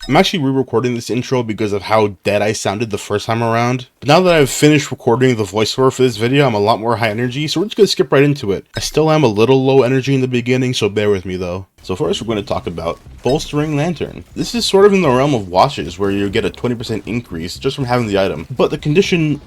I'm actually re-recording this intro because of how dead I sounded the first time around. But now that I've finished recording the voiceover for this video, I'm a lot more high energy, so we're just gonna skip right into it. I still am a little low energy in the beginning, so bear with me though. So first we're going to talk about Bolstering Lantern. This is sort of in the realm of watches, where you get a 20% increase just from having the item. But the condition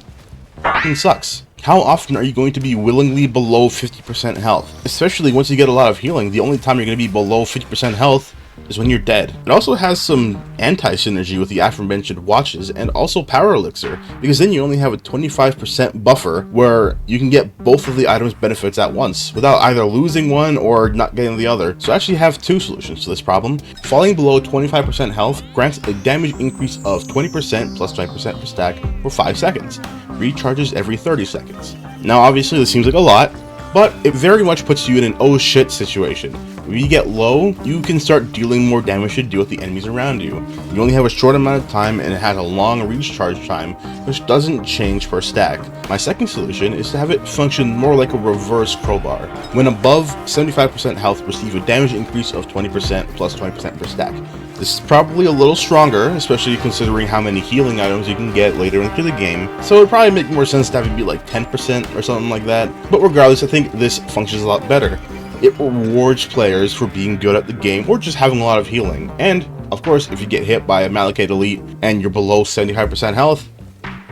sucks. How often are you going to be willingly below 50% health? Especially once you get a lot of healing, the only time you're going to be below 50% health is when you're dead. It also has some anti-synergy with the aforementioned watches and also power elixir, because then you only have a 25% buffer where you can get both of the item's benefits at once without either losing one or not getting the other. So I actually have two solutions to this problem. Falling below 25% health grants a damage increase of 20% plus 20% per stack for 5 seconds. Recharges every 30 seconds. Now obviously this seems like a lot, but it very much puts you in an oh shit situation. When you get low, you can start dealing more damage to deal with the enemies around you. You only have a short amount of time and it has a long recharge time, which doesn't change per stack. My second solution is to have it function more like a reverse crowbar. When above 75% health, receive a damage increase of 20% plus 20% per stack. This is probably a little stronger, especially considering how many healing items you can get later into the game, so it would probably make more sense to have it be like 10% or something like that. But regardless, I think this functions a lot better. It rewards players for being good at the game or just having a lot of healing. And, of course, if you get hit by a Malachite Elite and you're below 75% health,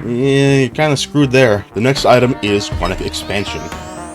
you're kind of screwed there. The next item is Runic Expansion.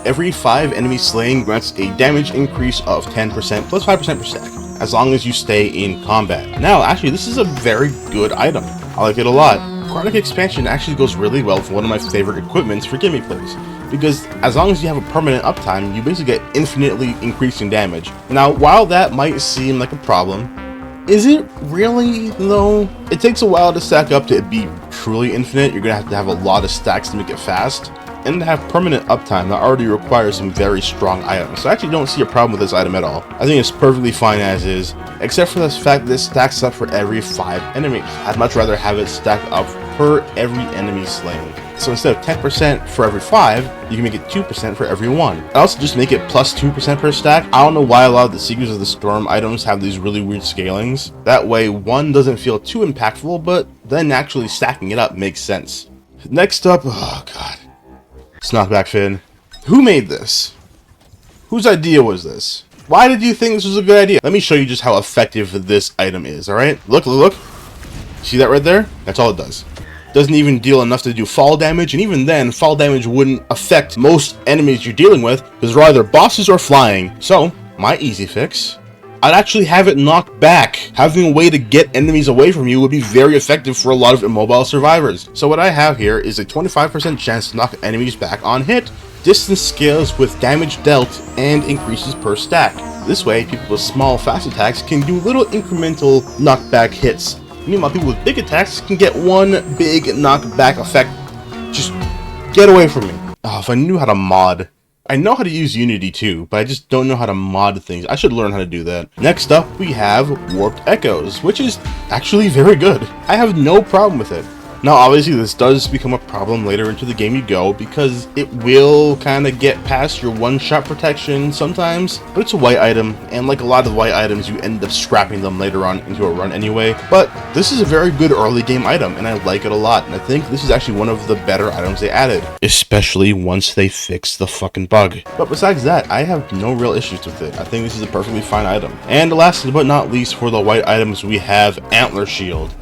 Every 5 enemy slaying grants a damage increase of 10% plus 5% per stack, as long as you stay in combat. Now, actually, this is a very good item. I like it a lot. Runic Expansion actually goes really well for one of my favorite equipments for gimme plays, because as long as you have a permanent uptime, you basically get infinitely increasing damage. Now, while that might seem like a problem, is it really though? It takes a while to stack up to it be truly infinite. You're gonna have a lot of stacks to make it fast, and to have permanent uptime that already requires some very strong items. So I actually don't see a problem with this item at all. I think it's perfectly fine as is, except for the fact that this stacks up for every 5 enemies. I'd much rather have it stack up per every enemy slain. So instead of 10% for every 5, you can make it 2% for every 1. I also just make it plus 2% per stack. I don't know why a lot of the Seekers of the Storm items have these really weird scalings. That way 1 doesn't feel too impactful, but then actually stacking it up makes sense. Next up, oh god, Knockback Fin. Who made this? Whose idea was this? Why did you think this was a good idea? Let me show you just how effective this item is, alright? Look. See that right there? That's all it does. Doesn't even deal enough to do fall damage, and even then, fall damage wouldn't affect most enemies you're dealing with, because they're either bosses or flying. So, my easy fix, I'd actually have it knocked back. Having a way to get enemies away from you would be very effective for a lot of immobile survivors. So what I have here is a 25% chance to knock enemies back on hit. Distance scales with damage dealt and increases per stack. This way, people with small fast attacks can do little incremental knockback hits. Meanwhile, people with big attacks can get one big knockback effect. Just get away from me. Oh, if I knew how to mod. I know how to use Unity too, but I just don't know how to mod things. I should learn how to do that. Next up, we have Warped Echoes, which is actually very good. I have no problem with it. Now, obviously, this does become a problem later into the game you go, because it will kind of get past your one-shot protection sometimes, but it's a white item, and like a lot of white items, you end up scrapping them later on into a run anyway. But this is a very good early game item, and I like it a lot, and I think this is actually one of the better items they added, especially once they fix the fucking bug. But besides that, I have no real issues with it. I think this is a perfectly fine item. And last but not least, for the white items, we have Antler Shield.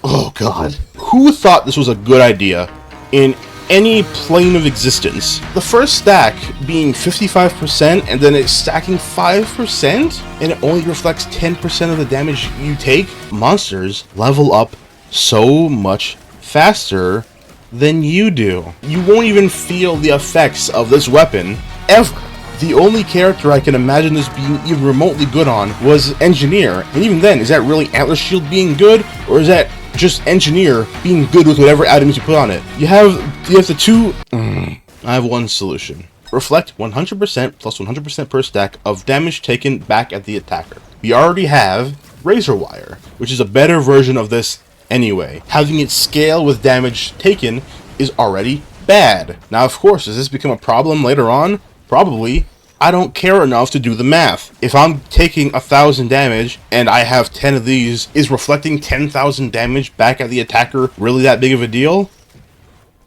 Oh god. Who thought this was a good idea in any plane of existence? The first stack being 55% and then it's stacking 5% and it only reflects 10% of the damage you take. Monsters level up so much faster than you do. You won't even feel the effects of this weapon ever. The only character I can imagine this being even remotely good on was Engineer, and even then, is that really Antler Shield being good, or is that just Engineer being good with whatever items you put on it? You have the two. I have one solution. Reflect 100% plus 100% per stack of damage taken back at the attacker. We already have Razor Wire, which is a better version of this anyway. Having it scale with damage taken is already bad. Now, of course, does this become a problem later on? Probably. I don't care enough to do the math. If I'm taking 1,000 damage and I have 10 of these, is reflecting 10,000 damage back at the attacker really that big of a deal?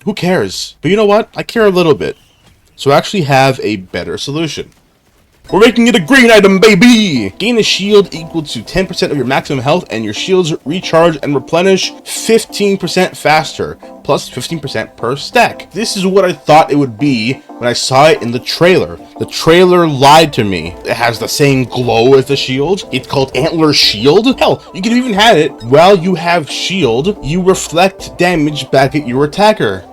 Who cares? But you know what? I care a little bit. So I actually have a better solution. We're making it a green item, baby! Gain a shield equal to 10% of your maximum health, and your shields recharge and replenish 15% faster, plus 15% per stack. This is what I thought it would be when I saw it in the trailer. The trailer lied to me. It has the same glow as the shield. It's called Antler Shield. Hell, you could have even had it while you have shield, you reflect damage back at your attacker.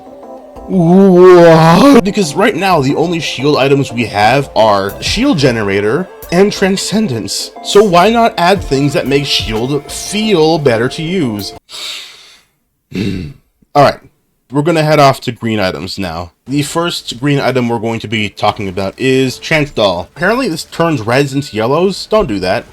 What? Because right now the only shield items we have are shield generator and transcendence. So why not add things that make shield feel better to use? Alright, we're gonna head off to green items now. The first green item we're going to be talking about is Chance Doll. Apparently this turns reds into yellows. Don't do that.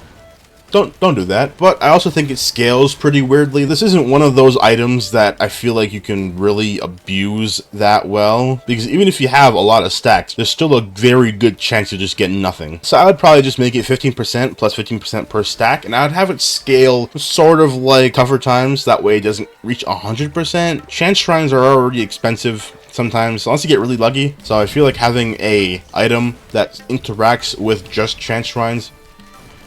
Don't do that. But I also think it scales pretty weirdly. This isn't one of those items that I feel like you can really abuse that well, because even if you have a lot of stacks, there's still a very good chance you just get nothing. So I would probably just make it 15% plus 15% per stack, and I would have it scale sort of like tougher times. That way it doesn't reach 100%. Chance shrines are already expensive sometimes, unless you get really lucky. So I feel like having a item that interacts with just chance shrines,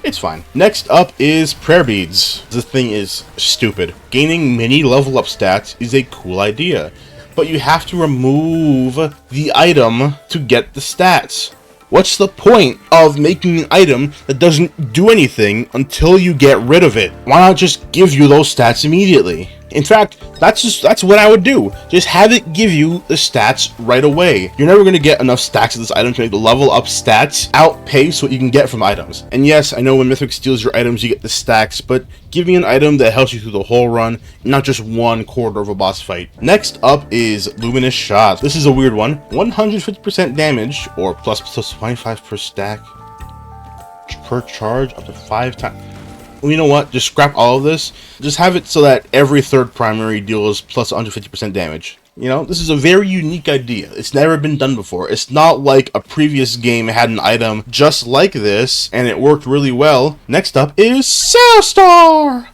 it's fine. Next up is prayer beads. This thing is stupid. Gaining mini level up stats is a cool idea, but you have to remove the item to get the stats. What's the point of making an item that doesn't do anything until you get rid of it? Why not just give you those stats immediately? In fact, that's what I would do. Just have it give you the stats right away. You're never going to get enough stacks of this item to make the level up stats outpace what you can get from items. And yes, I know when Mythic steals your items, you get the stacks, but give me an item that helps you through the whole run, not just one quarter of a boss fight. Next up is Luminous Shot. This is a weird one. 150% damage, or plus 25 per stack per charge, up to 5 times. Well, you know what? Just scrap all of this. Just have it so that every third primary deals plus 150% damage. You know, this is a very unique idea. It's never been done before. It's not like a previous game had an item just like this, and it worked really well. Next up is Sailstar!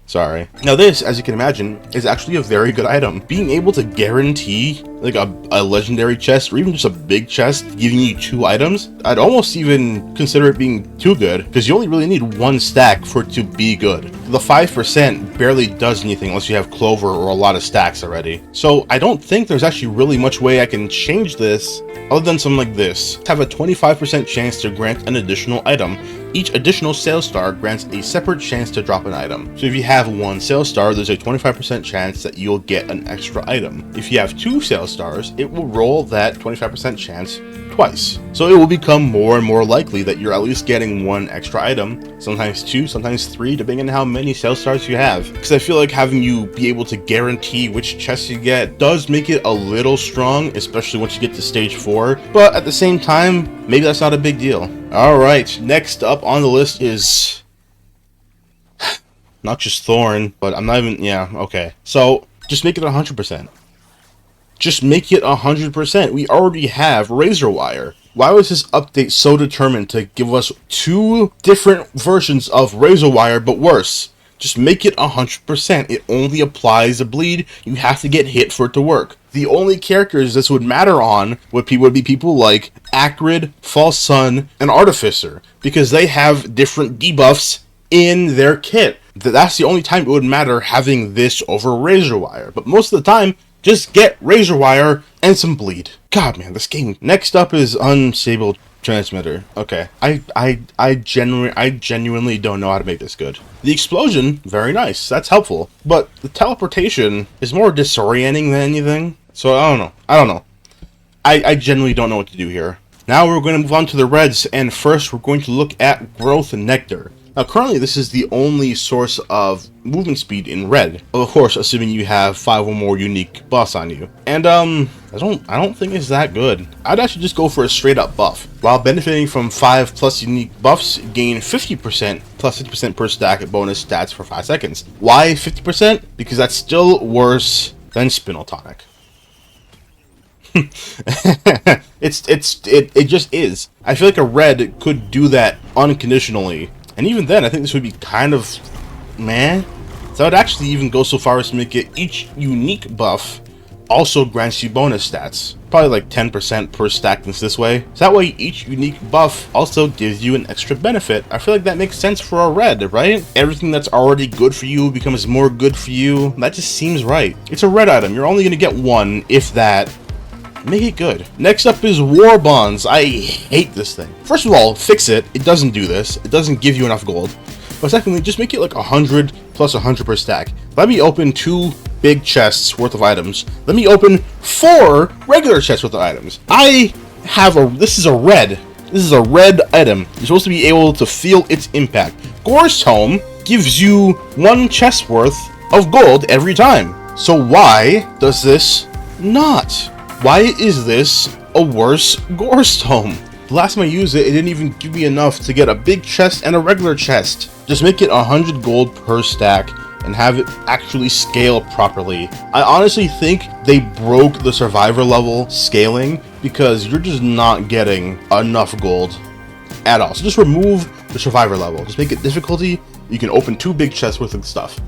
Sorry. Now this, as you can imagine, is actually a very good item. Being able to guarantee like a legendary chest, or even just a big chest, giving you 2 items, I'd almost even consider it being too good, because you only really need 1 stack for it to be good. The 5% barely does anything unless you have Clover or a lot of stacks already. So I don't think there's actually really much way I can change this other than something like this. Have a 25% chance to grant an additional item. Each additional Sailstar grants a separate chance to drop an item. So if you have 1 Sailstar, there's a 25% chance that you'll get an extra item. If you have 2 Sailstars, it will roll that 25% chance twice. So it will become more and more likely that you're at least getting 1 extra item, sometimes 2, sometimes 3, depending on how many Sailstars you have. Because I feel like having you be able to guarantee which chests you get does make it a little strong, especially once you get to stage 4. But at the same time, maybe that's not a big deal. Alright, next up on the list is Noxious Thorn, but I'm not even, yeah, okay. So, just make it 100%. Just make it 100%. We already have Razor Wire. Why was this update so determined to give us 2 different versions of Razor Wire, but worse? Just make it 100%. It only applies a bleed. You have to get hit for it to work. The only characters this would matter on would be people like Acrid, False Sun, and Artificer, because they have different debuffs in their kit. That's the only time it would matter having this over Razor Wire. But most of the time, just get Razor Wire and some bleed. God, man, this game. Next up is Unstable Transmitter. Okay, I genuinely don't know how to make this good. The explosion, very nice. That's helpful. But the teleportation is more disorienting than anything. So I don't know. I genuinely don't know what to do here. Now we're going to move on to the reds, and first we're going to look at Growth and Nectar. Now currently this is the only source of movement speed in red, of course assuming you have 5 or more unique buffs on you. And I don't think it's that good. I'd actually just go for a straight up buff. While benefiting from 5 plus unique buffs, gain 50% plus 50% per stack at bonus stats for 5 seconds. Why 50%? Because that's still worse than Spinal Tonic. It just is. I feel like a red could do that unconditionally, and even then, I think this would be kind of meh. So I would actually even go so far as to make it each unique buff also grants you bonus stats. Probably like 10% per stack this way. So that way each unique buff also gives you an extra benefit. I feel like that makes sense for a red, right? Everything that's already good for you becomes more good for you. That just seems right. It's a red item. You're only going to get one, if that. Make it good. Next up is War Bonds. I hate this thing. First of all, fix it. It doesn't do this. It doesn't give you enough gold. But secondly, just make it like 100 plus 100 per stack. Let me open 2 big chests worth of items. Let me open 4 regular chests worth of items. This is a red. This is a red item. You're supposed to be able to feel its impact. Gorst Home gives you 1 chest worth of gold every time. So why does this not? Why is this a worse Gorst Home? The last time I used it, it didn't even give me enough to get a big chest and a regular chest. Just make it 100 gold per stack and have it actually scale properly. I honestly think they broke the survivor level scaling because you're just not getting enough gold at all. So just remove the survivor level. Just make it difficulty. You can open 2 big chests worth of stuff.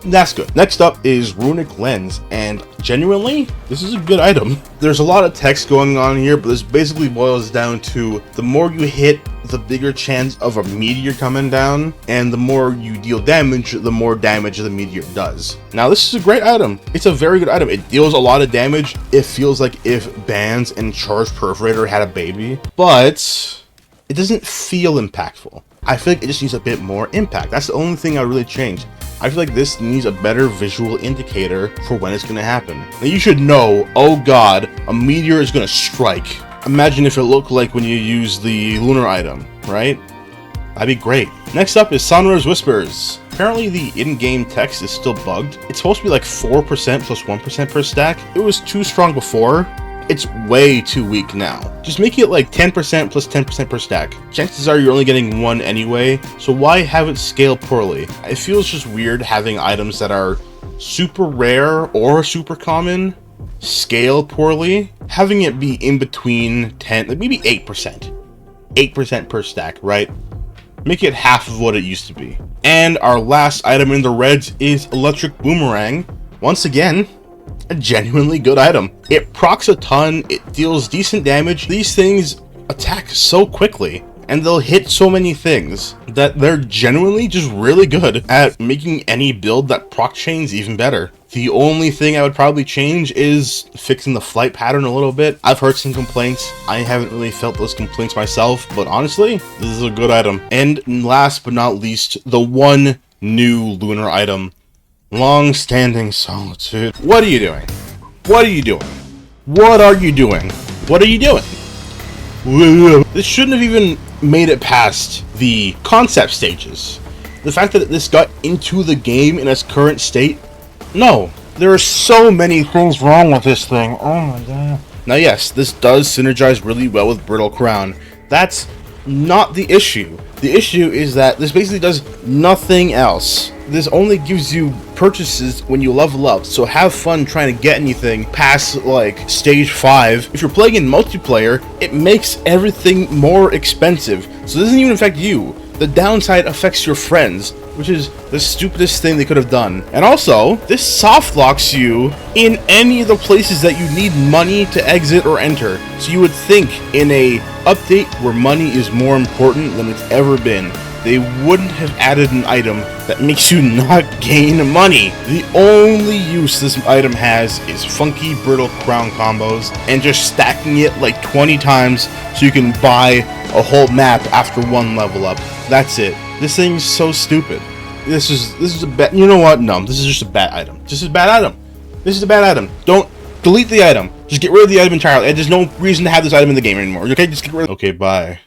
That's good. Next up is Runic Lens, and genuinely, this is a good item. There's a lot of text going on here, but this basically boils down to the more you hit, the bigger chance of a meteor coming down, and the more you deal damage, the more damage the meteor does. Now, this is a great item. It's a very good item. It deals a lot of damage. It feels like if Bands and Charged Perforator had a baby, but it doesn't feel impactful. I feel like it just needs a bit more impact. That's the only thing I really changed. I feel like this needs a better visual indicator for when it's going to happen. Now you should know, oh god, a meteor is going to strike. Imagine if it looked like when you use the lunar item, right? That'd be great. Next up is Sonorous Whispers. Apparently the in-game text is still bugged. It's supposed to be like 4% plus 1% per stack. It was too strong before. It's way too weak now. Just make it like 10% plus 10% per stack. Chances are you're only getting 1 anyway, so why have it scale poorly? It feels just weird having items that are super rare or super common scale poorly. Having it be in between 10, like maybe 8%. 8% per stack, right? Make it half of what it used to be. And our last item in the reds is Electric Boomerang. Once again, a genuinely good item. It procs a ton, it deals decent damage. These things attack so quickly, and they'll hit so many things that they're genuinely just really good at making any build that proc chains even better. The only thing I would probably change is fixing the flight pattern a little bit. I've heard some complaints. I haven't really felt those complaints myself, but honestly, this is a good item. And last but not least, the one new lunar item, Longstanding Solitude. What are you doing? What are you doing? What are you doing? What are you doing? This shouldn't have even made it past the concept stages. The fact that this got into the game in its current state, no. There are so many things wrong with this thing. Oh my god. Now yes, this does synergize really well with Brittle Crown. That's not the issue. The issue is that this basically does nothing else. This only gives you purchases when you level up, so have fun trying to get anything past like stage 5. If you're playing in multiplayer, it makes everything more expensive, so it doesn't even affect you. The downside affects your friends, which is the stupidest thing they could have done. And also, this soft locks you in any of the places that you need money to exit or enter. So you would think in a update where money is more important than it's ever been, they wouldn't have added an item that makes you not gain money. The only use this item has is funky brittle crown combos and just stacking it like 20 times so you can buy a whole map after 1 level up. That's it. This thing's so stupid. This is a bad. You know what? No, this is just a bad item. Just a bad item. This is a bad item. Don't delete the item. Just get rid of the item entirely. There's no reason to have this item in the game anymore. Okay, just get rid of it. Okay, bye.